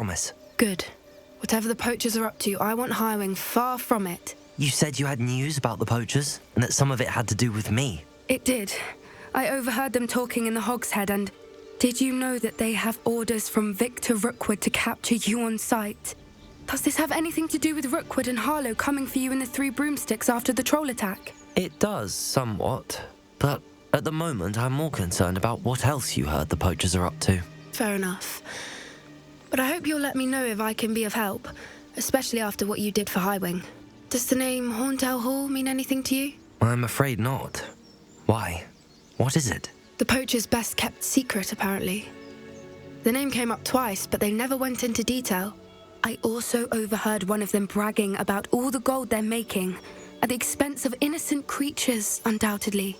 Promise. Good. Whatever the poachers are up to, I want Highwing far from it. You said you had news about the poachers, and that some of it had to do with me. It did. I overheard them talking in the Hogshead, and did you know that they have orders from Victor Rookwood to capture you on sight? Does this have anything to do with Rookwood and Harlow coming for you in the Three Broomsticks after the troll attack? It does, somewhat. But at the moment, I'm more concerned about what else you heard the poachers are up to. Fair enough. But I hope you'll let me know if I can be of help, especially after what you did for Highwing. Does the name Horndale Hall mean anything to you? I'm afraid not. Why? What is it? The poachers' best-kept secret, apparently. The name came up twice, but they never went into detail. I also overheard one of them bragging about all the gold they're making, at the expense of innocent creatures, undoubtedly.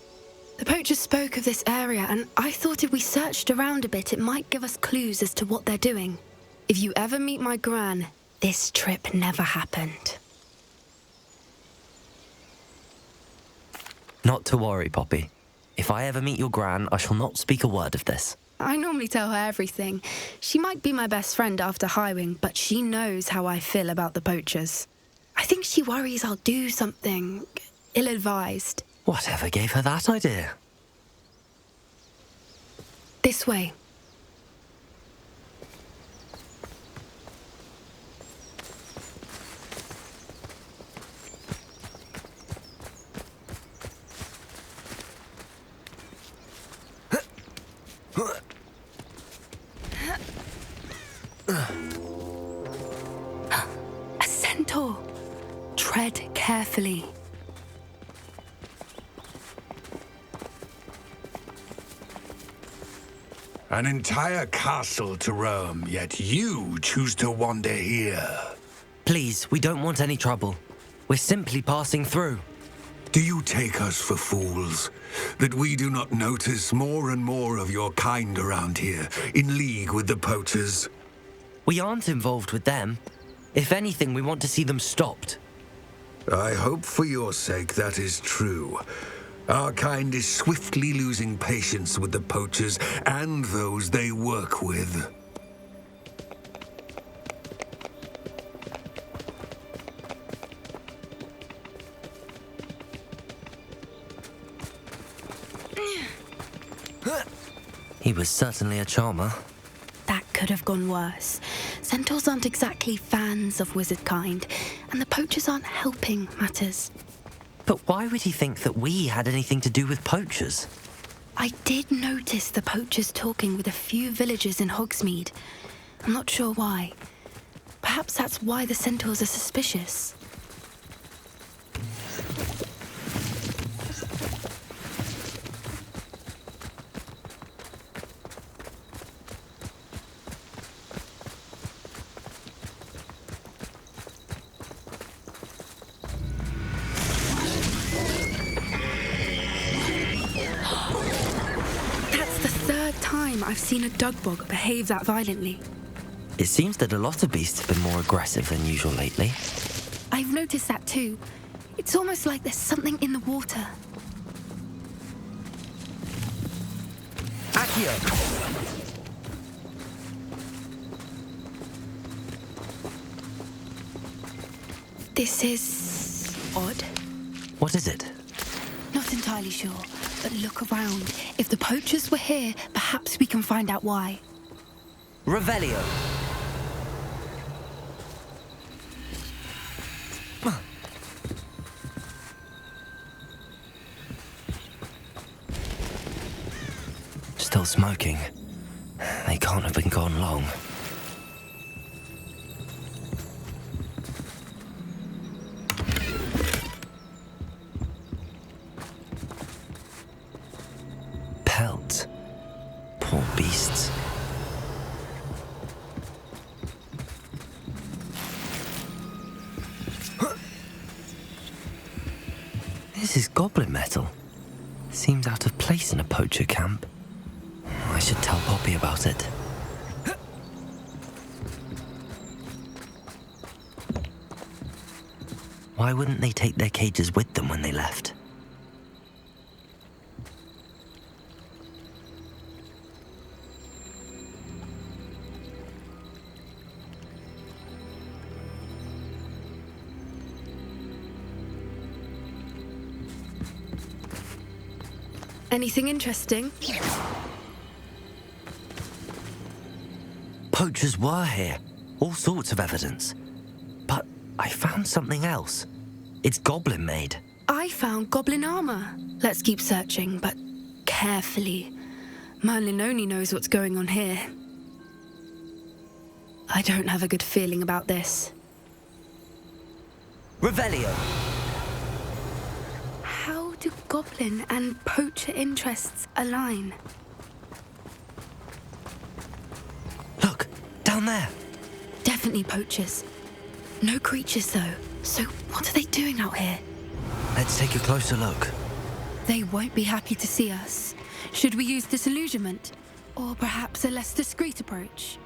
The poachers spoke of this area, and I thought if we searched around a bit, it might give us clues as to what they're doing. If you ever meet my gran, this trip never happened. Not to worry, Poppy. If I ever meet your gran, I shall not speak a word of this. I normally tell her everything. She might be my best friend after Highwing, but she knows how I feel about the poachers. I think she worries I'll do something ill-advised. Whatever gave her that idea? This way. A centaur. Tread carefully. An entire castle to roam, yet you choose to wander here. Please, we don't want any trouble. We're simply passing through. Do you take us for fools? That we do not notice more and more of your kind around here, in league with the poachers? We aren't involved with them. If anything, we want to see them stopped. I hope for your sake that is true. Our kind is swiftly losing patience with the poachers and those they work with. He was certainly a charmer. That could have gone worse. Centaurs aren't exactly fans of wizard kind, and the poachers aren't helping matters. But why would he think that we had anything to do with poachers? I did notice the poachers talking with a few villagers in Hogsmeade. I'm not sure why. Perhaps that's why the centaurs are suspicious. I've seen a dugbog behave that violently. It seems that a lot of beasts have been more aggressive than usual lately. I've noticed that too. It's almost like there's something in the water. Accio! This is odd. What is it? Not entirely sure, but look around. If the poachers were here, perhaps we can find out why. Revelio! Still smoking. They can't have been gone long. Pelt. Poor beasts. This is goblin metal. Seems out of place in a poacher camp. I should tell Poppy about it. Why wouldn't they take their cages with them when they left? Anything interesting? Poachers were here. All sorts of evidence. But I found something else. It's goblin made. I found goblin armor. Let's keep searching, but carefully. Merlin only knows what's going on here. I don't have a good feeling about this. Revelio. How do goblin and poacher interests align? Look, down there. Definitely poachers. No creatures, though. So what are they doing out here? Let's take a closer look. They won't be happy to see us. Should we use disillusionment? Or perhaps a less discreet approach?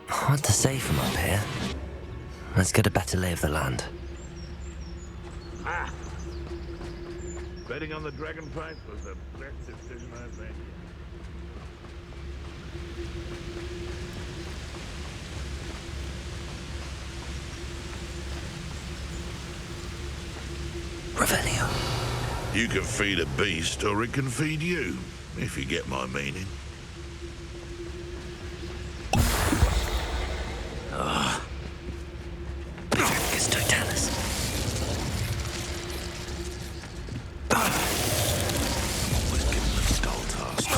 Hard to say from up here. Let's get a better lay of the land. Betting on the dragon fight was the best decision I've made. Revelio. You can feed a beast, or it can feed you, if you get my meaning. Patricus totalis. Always give them a dull task.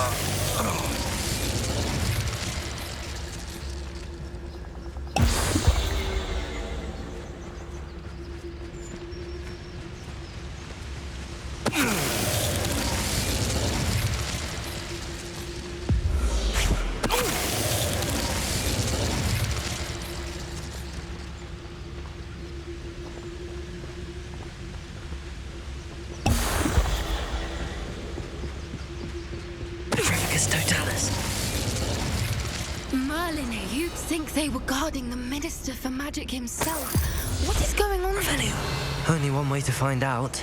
Patricus totalis. Merlin, you'd think they were guarding the Minister for Magic himself. What is going on? Revelio. Only one way to find out.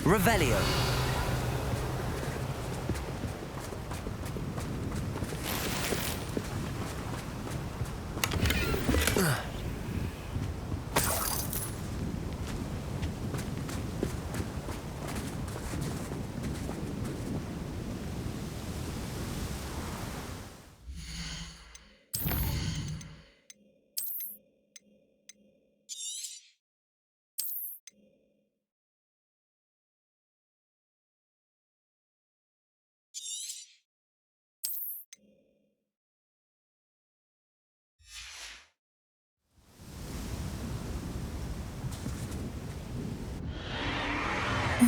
Revelio.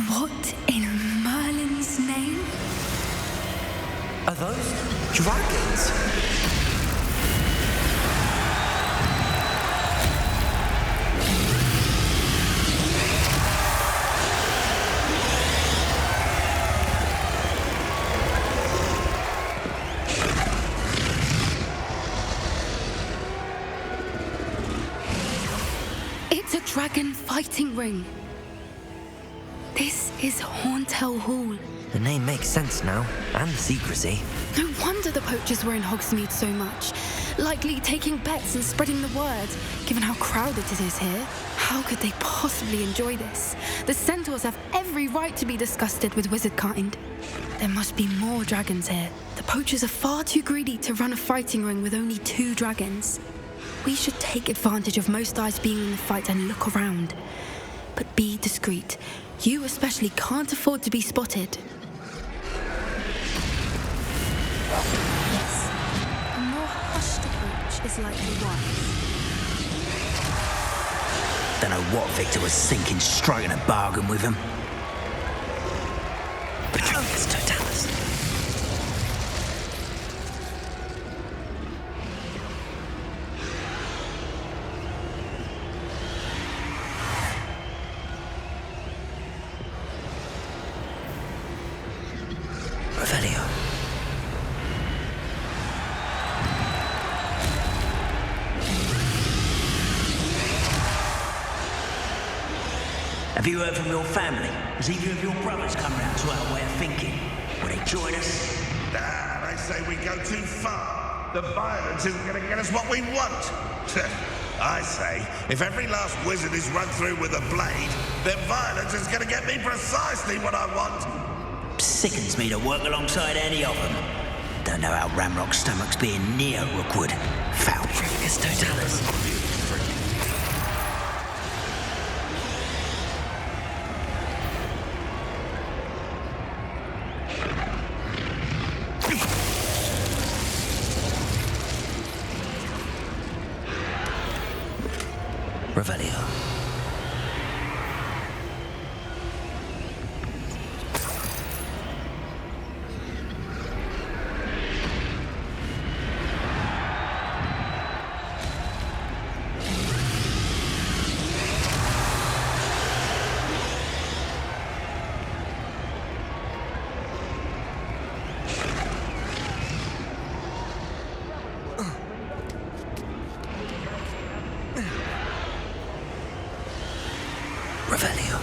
What in Merlin's name? Are those dragons? It's a dragon fighting ring. This is Hauntel Hall. The name makes sense now, and the secrecy. No wonder the poachers were in Hogsmeade so much. Likely taking bets and spreading the word, given how crowded it is here. How could they possibly enjoy this? The centaurs have every right to be disgusted with wizard kind. There must be more dragons here. The poachers are far too greedy to run a fighting ring with only 2 dragons. We should take advantage of most eyes being in the fight and look around. But be discreet. You especially can't afford to be spotted. Yes. A more hushed approach is likely wise. Don't know what Victor was thinking, striking a bargain with him. Patricus totalis. Revelio. Have you heard from your family? Has either of your brothers come round to our way of thinking? Will they join us? Nah, they say we go too far. The violence isn't going to get us what we want. I say, if every last wizard is run through with a blade, then violence is going to get me precisely what I want. Sickens me to work alongside any of them. Don't know how Ramrock's stomach's being near Rookwood. Foul Fricus Totalis. Revelio. Revelio.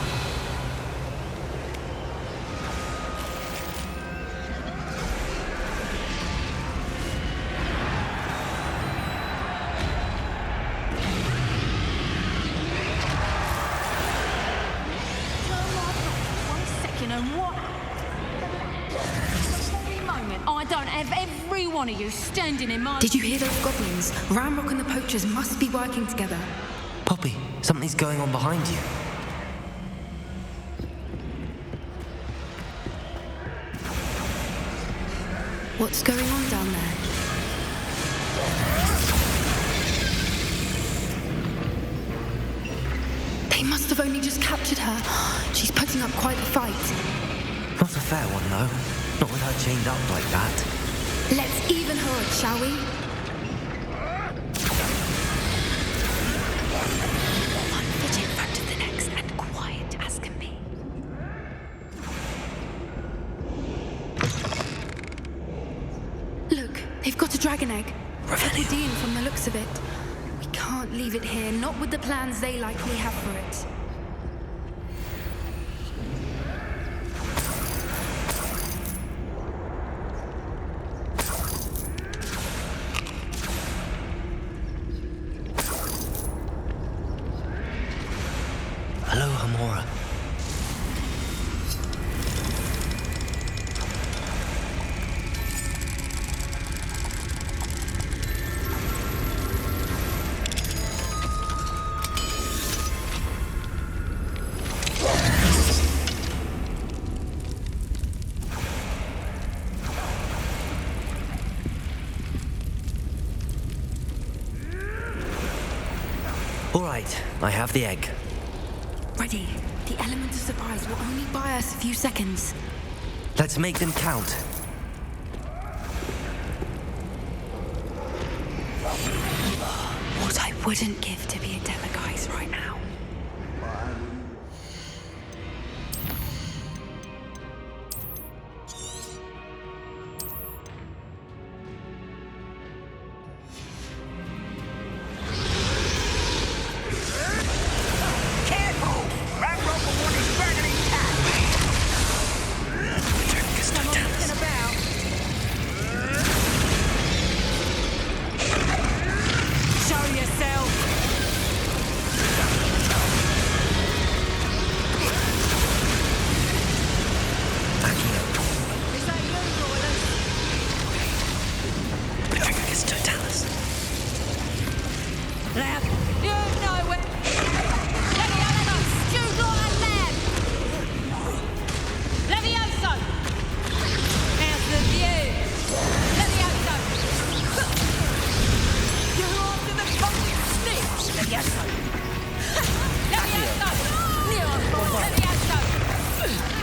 I don't have every one of you standing in my... Did you hear those goblins? Ramrock and the poachers must be working together. Poppy, something's going on behind you. What's going on down there? They must have only just captured her. She's putting up quite a fight. Not a fair one, though. Not with her chained up like that. Let's even her up, shall we? One foot in front of the next and quiet as can be. Look, they've got a dragon egg. Revelio from the looks of it. We can't leave it here, not with the plans they likely have for it. Hello, Hamora. All right, I have the egg. Ready. The element of surprise will only buy us a few seconds. Let's make them count. What I wouldn't give to be a Demaguise right now.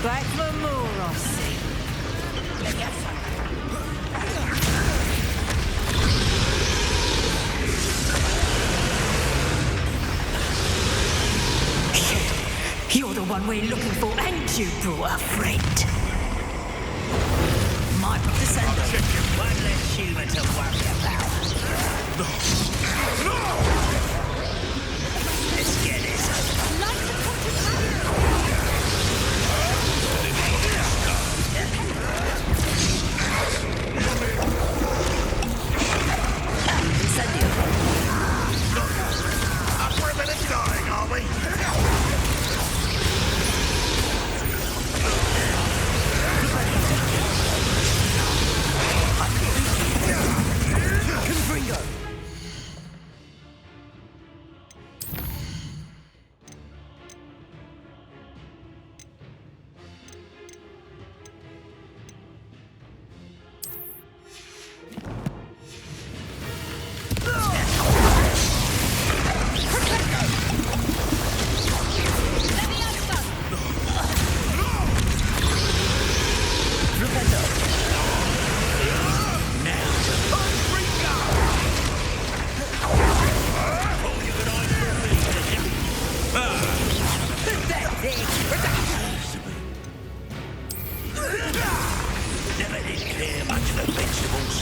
Back for more, I see. You're the one we're looking for, and you brought a friend. My descendant, one less human to worry about. Let's get this over. Never did care much for vegetables.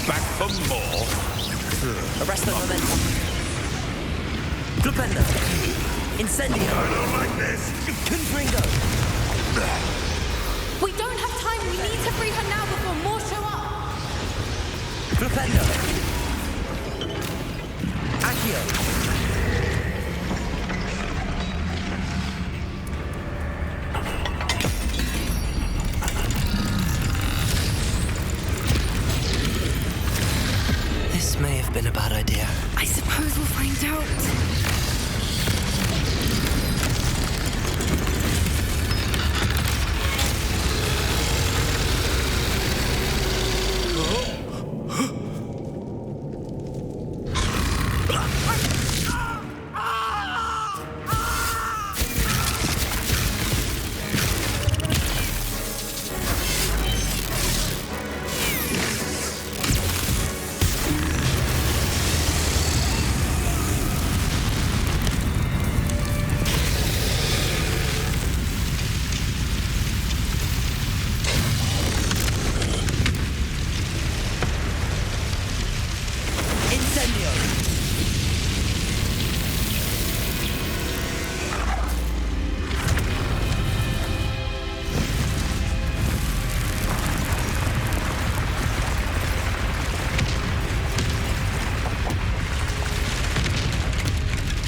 Back for more. Arrest the momentum. Flipendo. Incendio. I don't like this. Confringo. We don't have time. We need to free her now before more show up. Flipendo. Accio. This may have been a bad idea. I suppose we'll find out.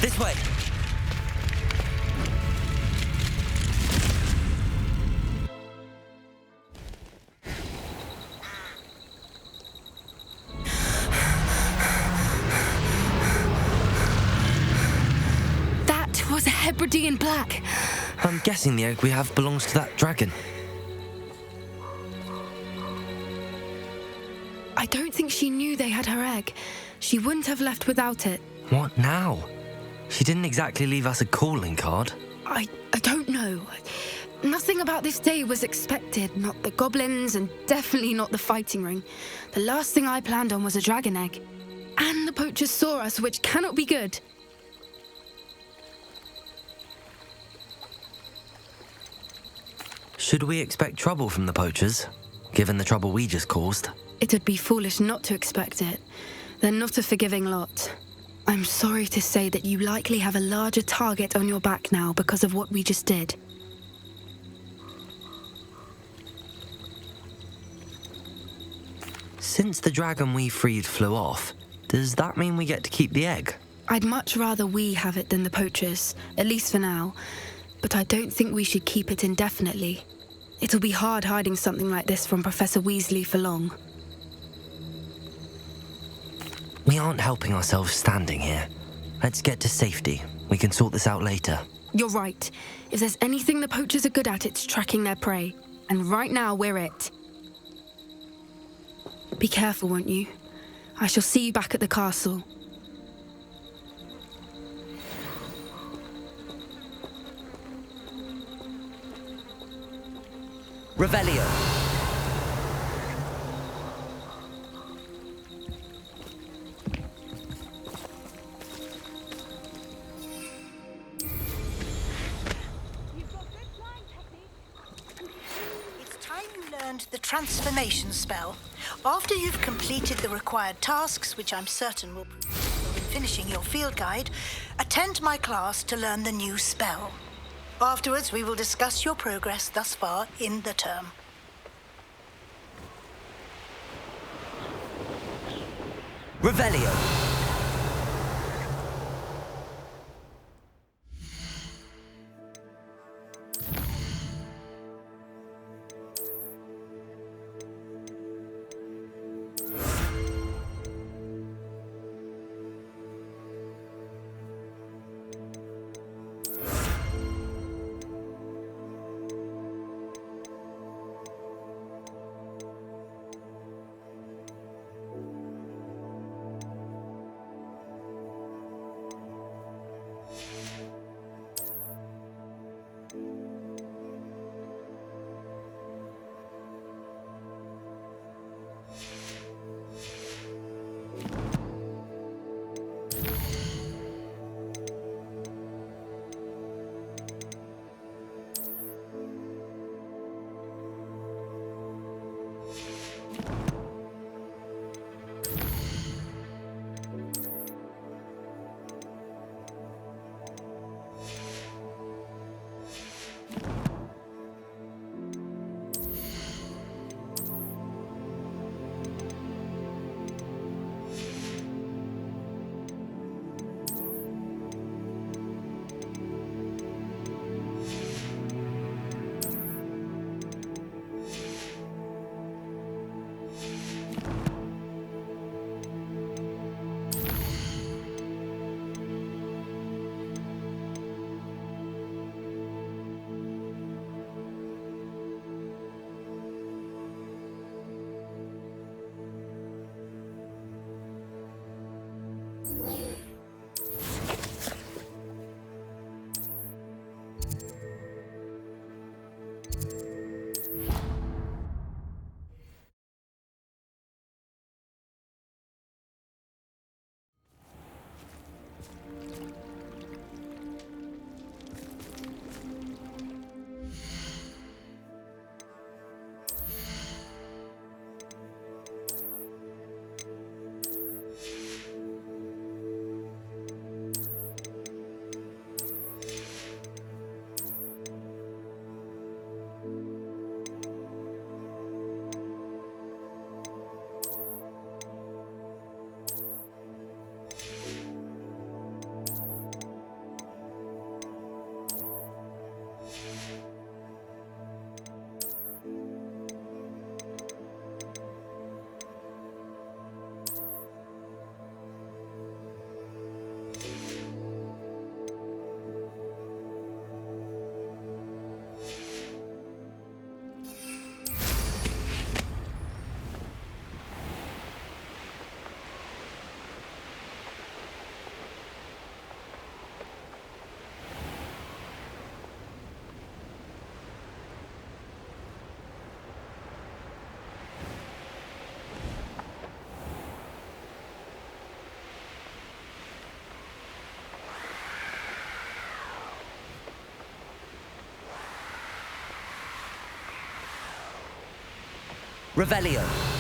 This way. That was a Hebridean black. I'm guessing the egg we have belongs to that dragon. I don't think she knew they had her egg. She wouldn't have left without it. What now? She didn't exactly leave us a calling card. I don't know. Nothing about this day was expected. Not the goblins, and definitely not the fighting ring. The last thing I planned on was a dragon egg. And the poachers saw us, which cannot be good. Should we expect trouble from the poachers, given the trouble we just caused? It'd be foolish not to expect it. They're not a forgiving lot. I'm sorry to say that you likely have a larger target on your back now because of what we just did. Since the dragon we freed flew off, does that mean we get to keep the egg? I'd much rather we have it than the poachers, at least for now. But I don't think we should keep it indefinitely. It'll be hard hiding something like this from Professor Weasley for long. We aren't helping ourselves standing here. Let's get to safety. We can sort this out later. You're right. If there's anything the poachers are good at, it's tracking their prey. And right now, we're it. Be careful, won't you? I shall see you back at the castle. Revelio. The transformation spell. After you've completed the required tasks, which I'm certain will prove in finishing your field guide, attend my class to learn the new spell. Afterwards, we will discuss your progress thus far in the term. Revelio. Revelio.